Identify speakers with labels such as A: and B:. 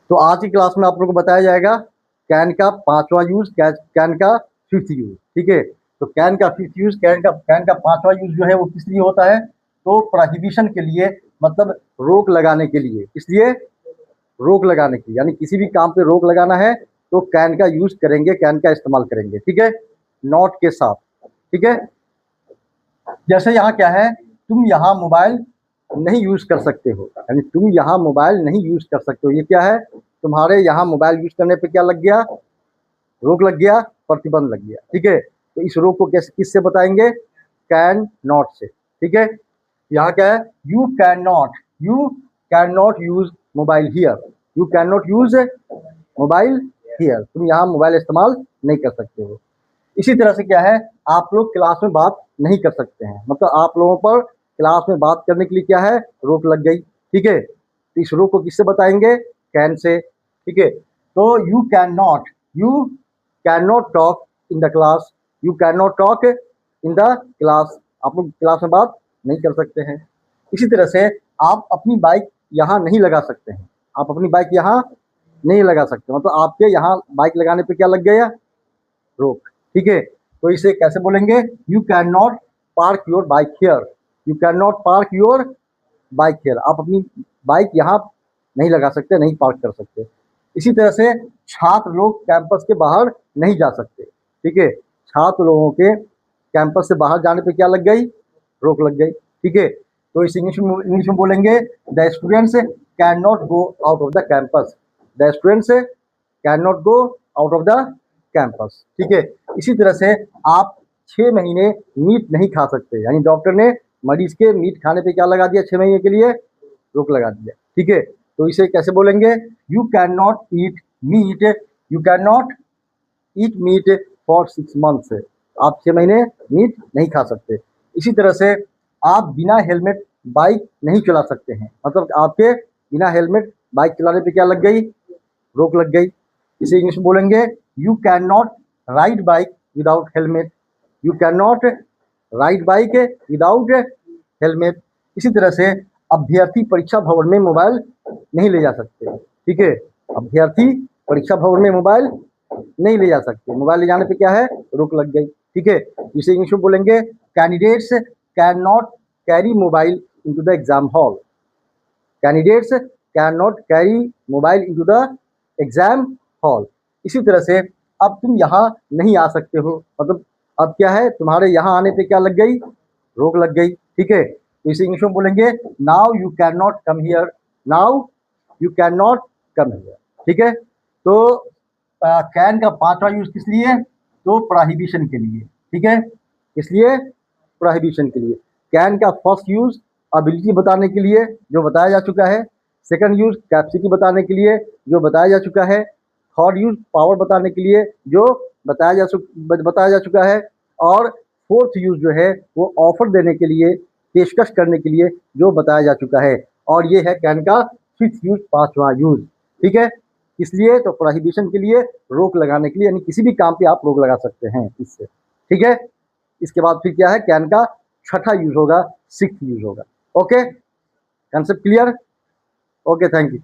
A: तो आज की क्लास में आप लोगों को बताया जाएगा कैन का पांचवा यूज, कैन का फिफ्थ यूज। ठीक है, तो कैन का फिफ्थ यूज, कैन का पांचवा यूज जो है वो किस लिए होता है? तो प्रोहिबिशन के लिए, मतलब रोक लगाने के लिए। इसलिए रोक लगाने की, यानी किसी भी काम पे रोक लगाना है तो कैन का यूज करेंगे, कैन का इस्तेमाल करेंगे। ठीक है, नॉट के साथ। ठीक है, जैसे यहाँ क्या है, तुम यहाँ मोबाइल नहीं यूज कर सकते हो, यानी तुम यहाँ मोबाइल नहीं यूज कर सकते हो। ये क्या है, तुम्हारे यहाँ मोबाइल यूज करने पे क्या लग गया? रोक लग गया, प्रतिबंध लग गया। ठीक है, तो इस रोक को कैसे, किससे बताएंगे? कैन नॉट से। ठीक है, यहाँ क्या है, you can not use mobile here, you can not use mobile here, तुम यहाँ मोबाइल इस्तेमाल नहीं कर सकते हो। इसी तरह से क्या है, आप लोग क्लास में बात नहीं कर सकते हैं, मतलब आप लोगों पर क्लास में बात करने के लिए क्या है, रोक लग गई। ठीक है, तो इस रोक को किससे बताएंगे? Can say. ठीक है, तो you can not talk in the class, you can not talk in the class, आप लोग क्लास में बात नहीं कर सकते हैं। इसी तरह से आप अपनी बाइक यहाँ नहीं लगा सकते हैं, आप अपनी बाइक यहाँ नहीं लगा सकते, मतलब आपके यहाँ बाइक लगाने पे क्या लग गया? रोक। ठीक है, तो इसे कैसे बोलेंगे? You can not park your bike here, you can not park your bike here, आप अपनी बाइक यहाँ नहीं लगा सकते, नहीं पार्क कर सकते। इसी तरह से छात्र लोग कैंपस के बाहर नहीं जा सकते। ठीक है, छात्र लोगों के कैंपस से बाहर जाने पे क्या लग गई? रोक लग गई। ठीक है, तो इस इंग्लिश में बोलेंगे the students can not go out of the campus, the students can not go out of the campus. ठीक है, इसी तरह से आप 6 महीने मीट नहीं खा सकते, यानी डॉक्टर ने मरीज के मीट खाने पे क्या लगा दिया? 6 महीने के लिए रोक लगा दिया। ठीक है, तो इसे कैसे बोलेंगे? You can not eat meat, you can not eat meat for 6 months, आप 6 महीने मीट नहीं खा सकते। इसी तरह से आप बिना हेलमेट बाइक नहीं चला सकते हैं, मतलब आपके बिना हेलमेट बाइक चलाने पे क्या लग गई? रोक लग गई। इसे इंग्लिश में बोलेंगे you can not ride bike without helmet, you can not ride bike without helmet. इसी तरह से अभ्यर्थी परीक्षा भवन में मोबाइल नहीं ले जा सकते। ठीक है, अभ्यर्थी परीक्षा भवन में मोबाइल नहीं ले जा सकते, मोबाइल ले जाने पे क्या है? रोक लग गई। ठीक है, इसे इंग्लिश में बोलेंगे candidates can not carry mobile into the exam hall, candidates can not carry mobile into the exam hall. इसी तरह से अब तुम यहाँ नहीं आ सकते हो, मतलब अब क्या है, तुम्हारे यहाँ आने पे क्या लग गई? रोक लग गई। ठीक है, तो इसे इंग्लिश में बोलेंगे now you can not come here, now you can not come here. ठीक है, तो कैन का पांचवा यूज किस लिए? तो प्रोहिबिशन के लिए। ठीक है, इसलिए प्रोहिबिशन के लिए। कैन का फर्स्ट यूज एबिलिटी बताने के लिए, जो बताया जा चुका है। सेकंड यूज कैपेसिटी बताने के लिए, जो बताया जा चुका है। थर्ड यूज पावर बताने के लिए, जो बताया जा चुका है। और फोर्थ यूज जो है वो ऑफर देने के लिए, पेशकश करने के लिए, जो बताया जा चुका है। और ये है कैन का फिफ्थ यूज, पांचवा यूज। ठीक है, इसलिए तो प्रोहिबिशन के लिए, रोक लगाने के लिए, यानी किसी भी काम पे आप रोक लगा सकते हैं इससे। ठीक है, इसके बाद फिर क्या है, कैन का छठा यूज होगा, सिक्स्थ यूज होगा। Okay, concept clear? Okay, thank you.